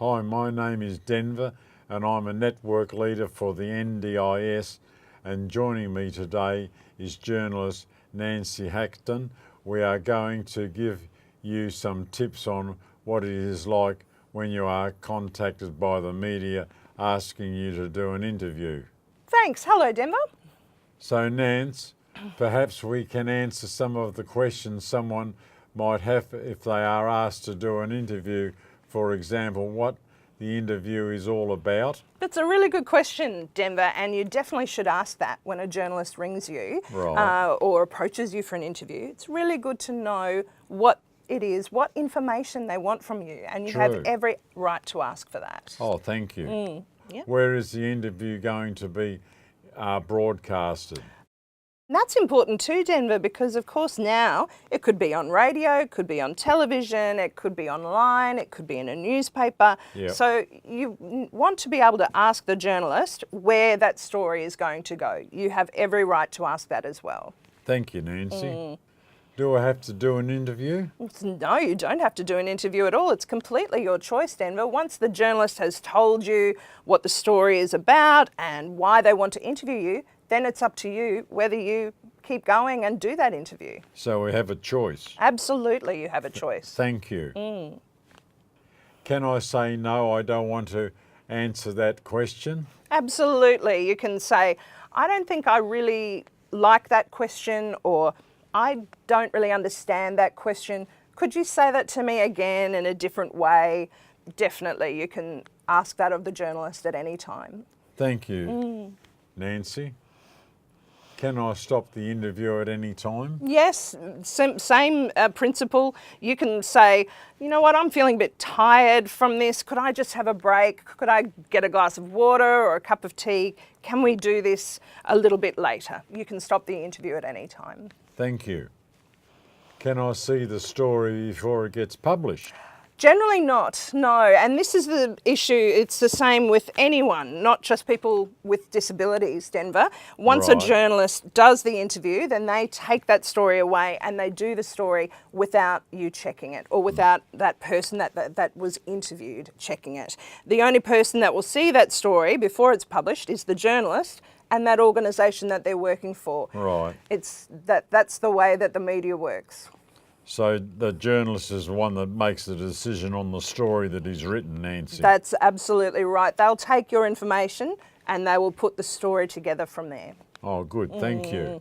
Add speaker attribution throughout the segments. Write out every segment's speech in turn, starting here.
Speaker 1: Hi, my name is Denver and I'm a network leader for the NDIS, and joining me today is journalist Nance Haxton. We are going to give you some tips on what it is like when you are contacted by the media asking you to do an interview.
Speaker 2: Thanks. Hello, Denver.
Speaker 1: So Nance, perhaps we can answer some of the questions someone might have if they are asked to do an interview. For example, what the interview is all about.
Speaker 2: That's a really good question, Denver, and you definitely should ask that when a journalist rings you or approaches you for an interview. It's really good to know what it is, what information they want from you, and you have every right to ask for that.
Speaker 1: Oh, thank you.
Speaker 2: Yep.
Speaker 1: Where is the interview going to be broadcasted?
Speaker 2: That's important too, Denver, because of course now it could be on radio, it could be on television, it could be online, it could be in a newspaper.
Speaker 1: Yep.
Speaker 2: So you want to be able to ask the journalist where that story is going to go. You have every right to ask that as well.
Speaker 1: Thank you, Nancy. Do I have to do an interview?
Speaker 2: No, you don't have to do an interview at all. It's completely your choice, Denver. Once the journalist has told you what the story is about and why they want to interview you, then it's up to you whether you keep going and do that interview.
Speaker 1: So we have a choice.
Speaker 2: Absolutely, you have a choice.
Speaker 1: Thank you. Can I say no, I don't want to answer that question?
Speaker 2: Absolutely. You can say, I don't think I really like that question, or I don't really understand that question. Could you say that to me again in a different way? Definitely, you can ask that of the journalist at any time.
Speaker 1: Thank you. Nancy, can I stop the interview at any time?
Speaker 2: Yes, same principle. You can say, you know what, I'm feeling a bit tired from this. Could I just have a break? Could I get a glass of water or a cup of tea? Can we do this a little bit later? You can stop the interview at any time.
Speaker 1: Thank you. Can I see the story before it gets published?
Speaker 2: Generally not, no. And this is the issue. It's the same with anyone, not just people with disabilities, Denver. Once a journalist does the interview, then they take that story away and they do the story without you checking it, or without that person that was interviewed checking it. The only person that will see that story before it's published is the journalist and that organisation that they're working for.
Speaker 1: Right.
Speaker 2: That's the way that the media works.
Speaker 1: So the journalist is the one that makes the decision on the story that he's written, Nancy?
Speaker 2: That's absolutely right. They'll take your information and they will put the story together from there.
Speaker 1: Oh, good. Thank you.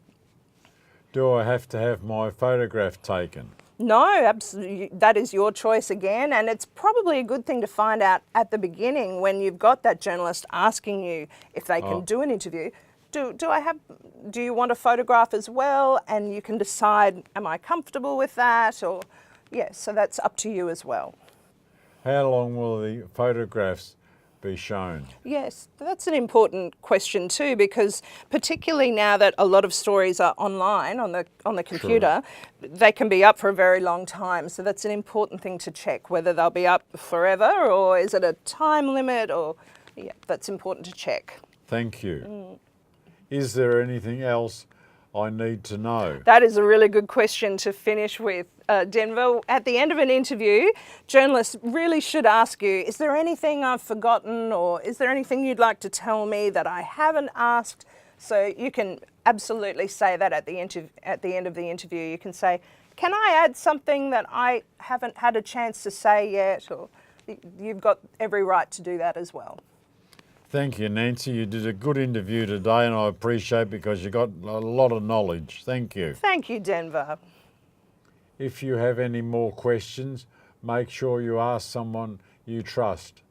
Speaker 1: Do I have to have my photograph taken?
Speaker 2: No, absolutely. That is your choice again, and it's probably a good thing to find out at the beginning when you've got that journalist asking you if they can do an interview. Do you want a photograph as well? And you can decide, am I comfortable with that? Or, yes, so that's up to you as well.
Speaker 1: How long will the photographs be shown?
Speaker 2: Yes, that's an important question too, because particularly now that a lot of stories are online on the computer, they can be up for a very long time. So that's an important thing to check, whether they'll be up forever or is it a time limit, or that's important to check.
Speaker 1: Thank you. Is there anything else I need to know?
Speaker 2: That is a really good question to finish with, Denver. At the end of an interview, journalists really should ask you, is there anything I've forgotten, or is there anything you'd like to tell me that I haven't asked? So you can absolutely say that at the end of the interview. You can say, can I add something that I haven't had a chance to say yet? Or you've got every right to do that as well.
Speaker 1: Thank you, Nancy. You did a good interview today, and I appreciate it because you got a lot of knowledge. Thank you.
Speaker 2: Thank you, Denver.
Speaker 1: If you have any more questions, make sure you ask someone you trust.